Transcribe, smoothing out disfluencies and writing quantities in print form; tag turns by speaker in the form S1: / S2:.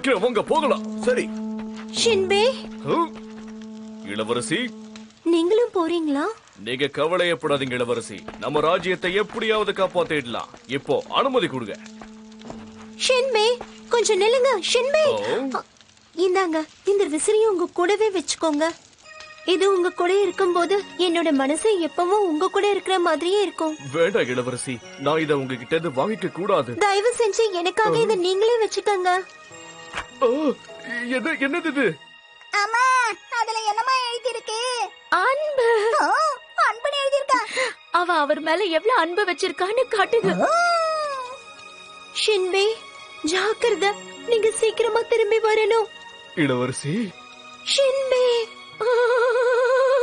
S1: சீக்கிரம் வாங்க போகலாம்.
S2: சரி.
S3: ஷின்பே,
S1: இளவரசி,
S3: நீங்களும் போறீங்களா?
S1: நீங்க கவலையப்படாதீங்க இளவரசி. நம்ம ராஜ்யத்தை எப்படியாவது காப்பாத்திடலாம். இப்போ அனுமதி கொடுங்க.
S3: ஷின்பே, கொஞ்சம் நில்லுங்க. ஷின்பே,
S1: ஓ.
S3: இந்தாங்க, இந்த விசிறியை உங்க கூடவே வச்சுக்கோங்க. இது உங்க கூட இருக்கும்போது என்னோட மனசு எப்பவும் உங்க கூட இருக்கிற மாதிரியே இருக்கும்.
S1: வேண்டாம் இளவரசி, நான் இதை உங்ககிட்ட இருந்து வாங்கிக்க கூடாது.
S3: தயவு செஞ்சு எனக்காக இதை நீங்களே வச்சுக்கோங்க.
S1: என்னது இது?
S4: அம்மா, அதுல என்னமா எழுதி இருக்கு?
S5: அன்பு.
S4: அன்புன்னு எழுதி இருக்கா?
S5: அவ அவர் மேல எவ்வளவு அன்பு வச்சிருக்கான்னு காட்டுது.
S3: ஷின்பே, ஜாக்கிரதை, நீங்க சீக்கிரமா திரும்பி வரணும்.
S1: இளவரசி.
S3: ஷின்பே.